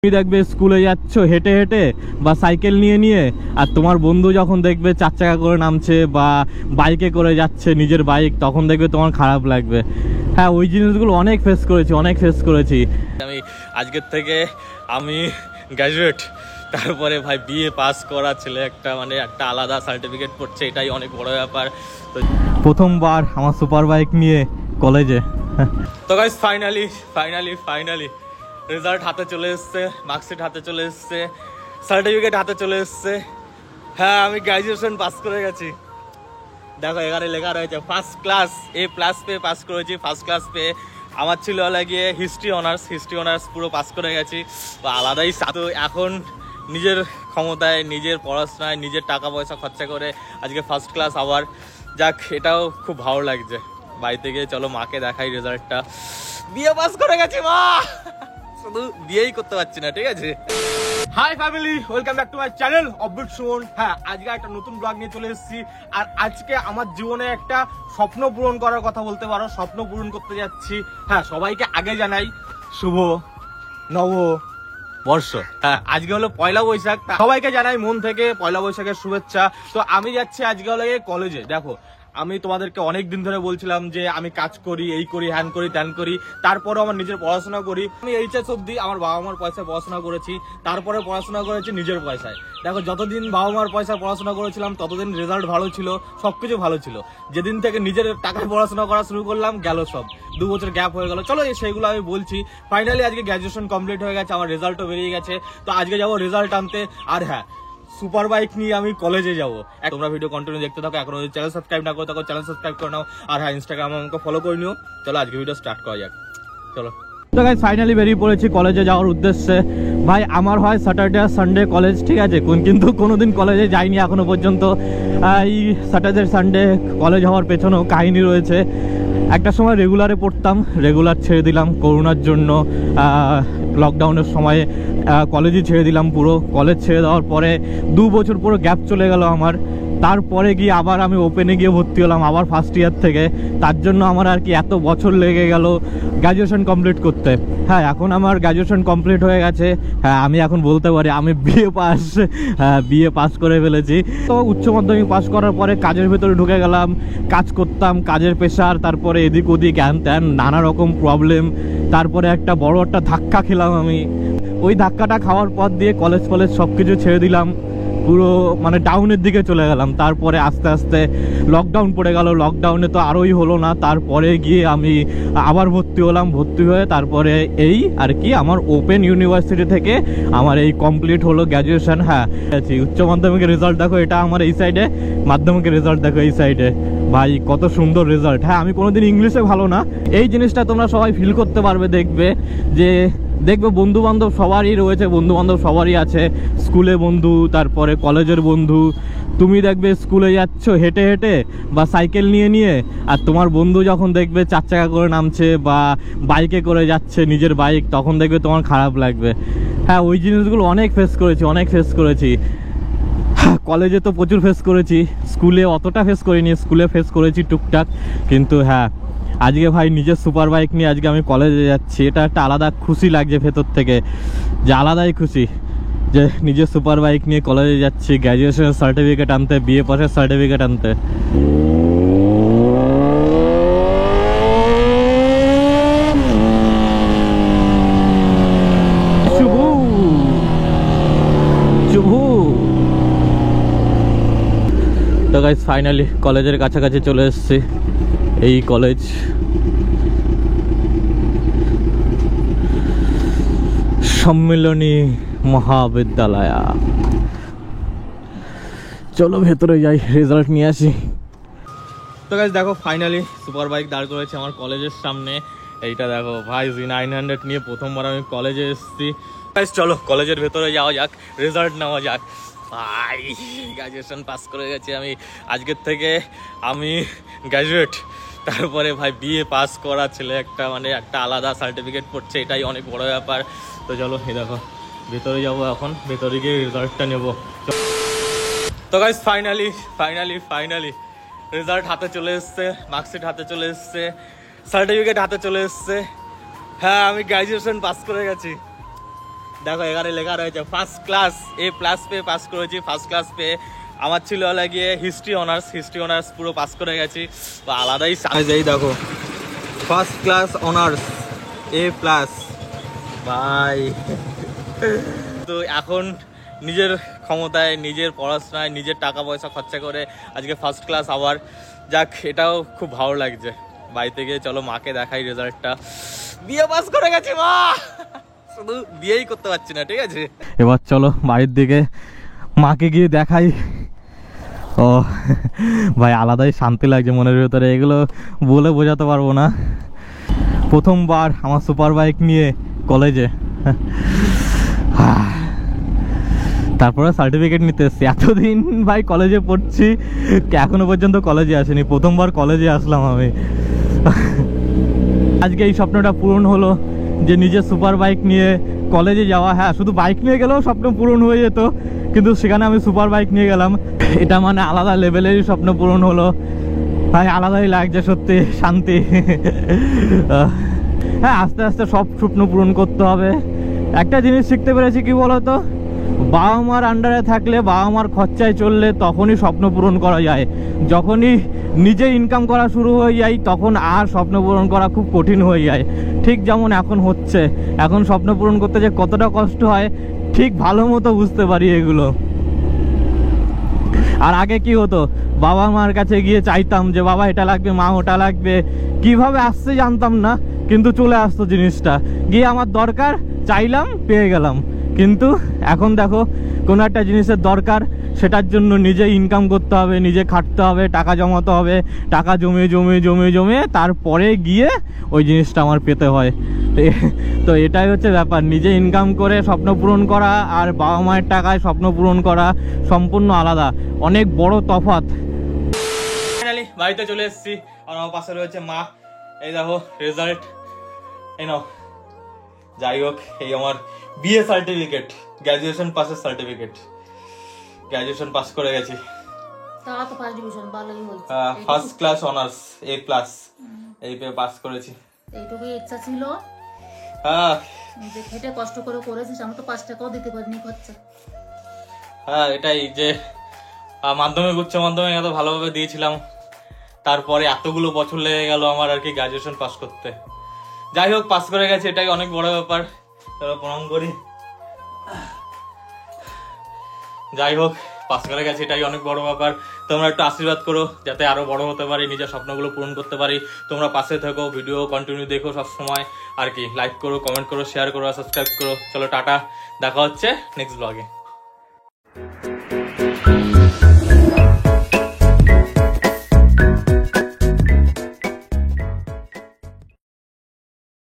তুমি দেখবে স্কুলে যাচ্ছ হেঁটে হেঁটে বা সাইকেল নিয়ে নিয়ে, আর তোমার বন্ধু যখন দেখবে 4 চাকা করে নামছে বা বাইকে করে যাচ্ছে নিজের বাইক, তখন দেখবে তোমার খারাপ লাগবে। হ্যাঁ, ওই জিনিসগুলো অনেক ফেস করেছি। আমি আজকের থেকে আমি গ্র্যাজুয়েট, তারপরে ভাই বিএ পাস করা ছেলে একটা, মানে একটা আলাদা সার্টিফিকেট পড়ছে, এটাই অনেক বড় ব্যাপার। তো প্রথমবার আমার সুপার বাইক নিয়ে কলেজে। তো গাইস ফাইনালি রেজাল্ট হাতে চলে এসছে, মার্কশিট হাতে চলে এসছে, সার্টিফিকেট হাতে চলে এসছে। হ্যাঁ, আমি গ্র্যাজুয়েশন পাস করে গেছি। দেখো এখানে লেখা রয়েছে ফার্স্ট ক্লাস A+ পেয়ে পাস করেছি, ফার্স্ট ক্লাস পেয়ে। আমার ছিল লাগিয়ে হিস্ট্রি অনার্স পুরো পাস করে গেছি, বা আলাদাই। তো এখন নিজের ক্ষমতায়, নিজের পড়াশোনায়, নিজের টাকা পয়সা খরচা করে আজকে ফার্স্ট ক্লাস আবার। যাক, এটাও খুব ভালো লাগছে। বাড়িতে গিয়ে চলো মাকে দেখাই রেজাল্টটা। বিয়ে পাস করে গেছি মা, শুধু বিয়েই করতে পারছি না, ঠিক আছে। Hi family, welcome back to my channel অববিট সুমন। হ্যাঁ, আজকে একটা নতুন ব্লগ নিয়ে চলে এসেছি। আর আজকে আমার জীবনে একটা স্বপ্ন পূরণ করার কথা বলতে পারো, স্বপ্ন পূরণ করতে যাচ্ছি। হ্যাঁ, সবাইকে আগে জানাই শুভ নববর্ষ। হ্যাঁ, আজকে হলো পয়লা বৈশাখ, সবাইকে জানাই মন থেকে পয়লা বৈশাখের শুভেচ্ছা। তো আমি যাচ্ছি আজকে হলো কলেজে। দেখো, আমি তোমাদেরকে অনেক দিন ধরে বলছিলাম যে আমি কাজ করি, এই করি, হ্যান করি, ত্যান করি, তারপরে আমার নিজের পড়াশোনা করি। আমি এইচএস অব্দি আমার বাবা মার পয়সায় পড়াশোনা করেছি, তারপরে পড়াশোনা করেছি নিজের পয়সায়। দেখো, যতদিন বাবা মার পয়সায় পড়াশোনা করেছিলাম ততদিন রেজাল্ট ভালো ছিল, সবকিছু ভালো ছিল। যেদিন থেকে নিজের টাকায় পড়াশোনা করা শুরু করলাম, গেল সব। 2 বছর গ্যাপ হয়ে গেল। চলো সেইগুলো আমি বলছি। ফাইনালি আজকে গ্র্যাজুয়েশন কমপ্লিট হয়ে গেছে, আমার রেজাল্টও বেরিয়ে গেছে। তো আজকে যাবো রেজাল্ট আনতে। আর হ্যাঁ, সুপার বাইক নিয়ে আমি কলেজে যাবো। তোমরা ভিডিও কন্টিনিউ দেখতে থাকো। এখনো যদি চ্যানেল সাবস্ক্রাইব না করে থাকো, চ্যানেল সাবস্ক্রাইব করে নাও। আর হ্যাঁ, ইনস্টাগ্রামে আমাকে ফলো করে নিও। চলো আজকে ভিডিও স্টার্ট করা যাক, চলো। তো গাইস, ফাইনালি বেরিয়ে পড়েছি কলেজে যাওয়ার উদ্দেশ্যে। ভাই, আমার হয় স্যাটারডে আর সানডে কলেজ, ঠিক আছে, কিন্তু কোনোদিন কলেজে যাইনি এখনো পর্যন্ত। এই স্যাটারডে সানডে কলেজ হওয়ার পেছনেও কাহিনী রয়েছে। একটা সময় রেগুলারে পড়তাম, রেগুলার ছেড়ে দিলাম করোনার জন্য। লকডাউনের সময় কলেজই ছেড়ে দিলাম পুরো। কলেজ ছেড়ে দেওয়ার পরে 2 বছর পুরো গ্যাপ চলে গেল আমার। তারপরে গিয়ে আবার আমি ওপেনে গিয়ে ভর্তি হলাম আবার ফার্স্ট ইয়ার থেকে। তার জন্য আমার আর কি এত বছর লেগে গেল গ্র্যাজুয়েশন কমপ্লিট করতে। হ্যাঁ, এখন আমার গ্র্যাজুয়েশন কমপ্লিট হয়ে গেছে। হ্যাঁ, আমি এখন বলতে পারি আমি বিএ পাস করে ফেলেছি। তো উচ্চ মাধ্যমিক পাস করার পরে কাজের ভেতরে ঢুকে গেলাম, কাজ করতাম, কাজের প্রেশার, তারপরে এদিক ওদিক হ্যান ত্যান নানা রকম প্রবলেম। তারপরে একটা বড় একটা ধাক্কা খেলাম আমি। ওই ধাক্কাটা খাওয়ার পর দিয়ে কলেজ সব কিছু ছেড়ে দিলাম, পুরো মানে ডাউনের দিকে চলে গেলাম। তারপরে আস্তে আস্তে লকডাউন পড়ে গেল, লকডাউনে তো আরোই হলো না। তারপরে গিয়ে আমি আবার ভর্তি হলাম, ভর্তি হয়ে তারপরে এই আর কি আমার ওপেন ইউনিভার্সিটি থেকে আমার এই কমপ্লিট হলো গ্র্যাজুয়েশন। হ্যাঁ, উচ্চ মাধ্যমিকের রেজাল্ট দেখো, এটা আমার এই সাইডে, মাধ্যমিকের রেজাল্ট দেখো এই সাইডে। ভাই, কত সুন্দর রেজাল্ট। হ্যাঁ, আমি কোনোদিন ইংলিশে ভালো না, এই জিনিসটা তোমরা সবাই ফিল করতে পারবে। দেখবে বন্ধু বান্ধব সবারই রয়েছে, বন্ধু বান্ধব সবারই আছে, স্কুলে বন্ধু, তারপরে কলেজের বন্ধু। তুমি দেখবে স্কুলে যাচ্ছ হেঁটে হেঁটে বা সাইকেল নিয়ে নিয়ে, আর তোমার বন্ধু যখন দেখবে 4 চাকা করে নামছে বা বাইকে করে যাচ্ছে নিজের বাইক, তখন দেখবে তোমার খারাপ লাগবে। হ্যাঁ, ওই জিনিসগুলো অনেক ফেস করেছি। কলেজে তো প্রচুর ফেস করেছি, স্কুলে অতটা ফেস করিনি, স্কুলে ফেস করেছি টুকটাক। কিন্তু হ্যাঁ, আজকে ভাই নিজের সুপার বাইক নিয়ে আজকে আমি কলেজে যাচ্ছি। এটা একটা আলাদা খুশি লাগছে ভেতর থেকে, যে আলাদাই খুশি যে নিজের সুপার বাইক নিয়ে কলেজে যাচ্ছি গ্র্যাজুয়েশনের সার্টিফিকেট আনতে, বিএ পাসের সার্টিফিকেট আনতে। তো গাইস, ফাইনালি কলেজের কাছাকাছি চলে এসেছি। এই কলেজ সম্মিলনী মহাবিদ্যালয়। চলো ভেতরে যাই, রেজাল্ট নিয়ে আসি। তো গাইস দেখো, ফাইনালি সুপার বাইক দাঁড় করেছে আমার কলেজের সামনে। এইটা দেখো ভাই, Z900 নিয়ে প্রথমবার আমি কলেজে এসেছি। গাইস চলো কলেজের ভেতরে যাওয়া যাক, রেজাল্ট নেওয়া যাক। ভাই, গ্র্যাজুয়েশন পাস করে গেছি আমি আজকের থেকে, আমি গ্র্যাজুয়েট, তারপরে ভাই বিএ পাস করা ছেলে একটা, মানে একটা আলাদা সার্টিফিকেট পড়ছে, এটাই অনেক বড় ব্যাপার। তো চলো, এই দেখো ভেতরে যাবো এখন, ভেতরে গিয়ে রেজাল্টটা নেবো। তো গাইস ফাইনালি রেজাল্ট হাতে চলে এসছে, মার্কশিট হাতে চলে এসছে, সার্টিফিকেট হাতে চলে এসছে। হ্যাঁ, আমি গ্র্যাজুয়েশন পাস করে গেছি। দেখো এখানে লেখা রয়েছে ফার্স্ট ক্লাস A+ পেয়ে পাস করেছি। ফার্স্ট ক্লাস পেয়ে আমার ছিল লাগিয়ে হিস্ট্রি অনার্স পুরো পাস করে গেছি। আলাদাই এই দেখো ফার্স্ট ক্লাস অনার্স A+ ভাই। তো এখন নিজের ক্ষমতায়, নিজের পড়াশোনায়, নিজের টাকা পয়সা খরচা করে আজকে ফার্স্ট ক্লাস আবার, যাক এটাও খুব ভালো লাগছে। বাড়িতে গিয়ে চলো মাকে দেখাই রেজাল্টটা। বিয়ে পাস করে গেছি মা, শুধু বিয়েই করতে পারছি না, ঠিক আছে। এবার চলো বাড়ির দিকে মাকে গিয়ে দেখাই। ও ভাই আলাদাই শান্তি লাগছে মনের ভেতরে, এগুলো বলে বোঝাতে পারবো না। প্রথমবার আমার সুপার বাইক নিয়ে কলেজে, তারপরে সার্টিফিকেট নিতে এসছি। এতদিন ভাই কলেজে পড়ছি, এখনো পর্যন্ত কলেজে আসেনি, প্রথমবার কলেজে আসলাম আমি। আজকে এই স্বপ্নটা পূরণ হলো যে নিজের সুপার বাইক নিয়ে কলেজে যাওয়া। হ্যাঁ, শুধু বাইক নিয়ে গেলেও স্বপ্ন পূরণ হয়ে যেত, কিন্তু সেখানে আমি সুপার বাইক নিয়ে গেলাম, এটা মানে আলাদা লেভেলেরই স্বপ্ন পূরণ হলো ভাই। আলাদাই লাগছে সত্যি, শান্তি। হ্যাঁ, আস্তে আস্তে সব স্বপ্ন পূরণ করতে হবে। একটা জিনিস শিখতে পেরেছি, কি বলতো, বাবা মার আন্ডারে থাকলে, বাবা মার খরচায় চললে তখনই স্বপ্ন পূরণ করা যায়। যখনই নিজে ইনকাম করা শুরু হয়ে যায় তখন আর স্বপ্ন পূরণ করা খুব কঠিন হয়ে যায়। ঠিক যেমন এখন হচ্ছে, এখন স্বপ্ন পূরণ করতে যে কতটা কষ্ট হয় ঠিক ভালো মতো বুঝতে পারি এগুলো। আর আগে কি হতো, বাবা মার কাছে গিয়ে চাইতাম যে বাবা এটা লাগবে, মা ওটা লাগবে, কিভাবে আসছে জানতাম না, কিন্তু চলে আসতো জিনিসটা, গিয়ে আমার দরকার চাইলাম পেয়ে গেলাম। কিন্তু এখন দেখো কোনো একটা জিনিসের দরকার, সেটার জন্য নিজে ইনকাম করতে হবে, নিজে খাটতে হবে, টাকা জমাতে হবে, টাকা জমে জমে জমে জমে তারপরে গিয়ে ওই জিনিসটা আমার পেতে হয়। তো এটাই হচ্ছে ব্যাপার, নিজে ইনকাম করে স্বপ্ন পূরণ করা আর বাবা মায়ের টাকায় স্বপ্ন পূরণ করা সম্পূর্ণ আলাদা, অনেক বড় তফাৎ। ফাইনালি বাড়িতে চলে এসেছি, আর আমার পাশে রয়েছে মা। এই দেখো রেজাল্ট, এই নাও। যাই হোক, এই আমার বিএ সার্টিফিকেট, গ্র্যাজুয়েশন পাসের সার্টিফিকেট, গ্র্যাজুয়েশন পাস করে গেছি। ফার্স্ট ক্লাস অনার্স A+, এই পেয়ে পাস করেছি। এইটুকুই ইচ্ছা ছিল, যে খেটে কষ্ট করে করেছিস, আমি তো 5 টাকাও দিতে পারিনি খরচা। হ্যাঁ, এটাই যে মাধ্যমিক উচ্চ মাধ্যমিক এত ভালোভাবে দিয়েছিলাম, তারপরে এতগুলো বছর লেগে গেল আমার আর কি গ্র্যাজুয়েশন পাস করতে। যাই হোক, পাস করে গেছে, এটাই অনেক বড় ব্যাপার। চলো প্রণাম করি। যাই হোক, পাস করে গেছে, এটাই অনেক বড় ব্যাপার। তোমরা একটু আশীর্বাদ করো যাতে আরো বড় হতে পারি, নিজের স্বপ্নগুলো পূরণ করতে পারি। তোমরা পাশে থেকো, ভিডিও কন্টিনিউ দেখো সব সময় আর কি। লাইক করো, কমেন্ট করো, শেয়ার করো, সাবস্ক্রাইব করো। চলো টাটা, দেখা হচ্ছে নেক্সট ব্লগে।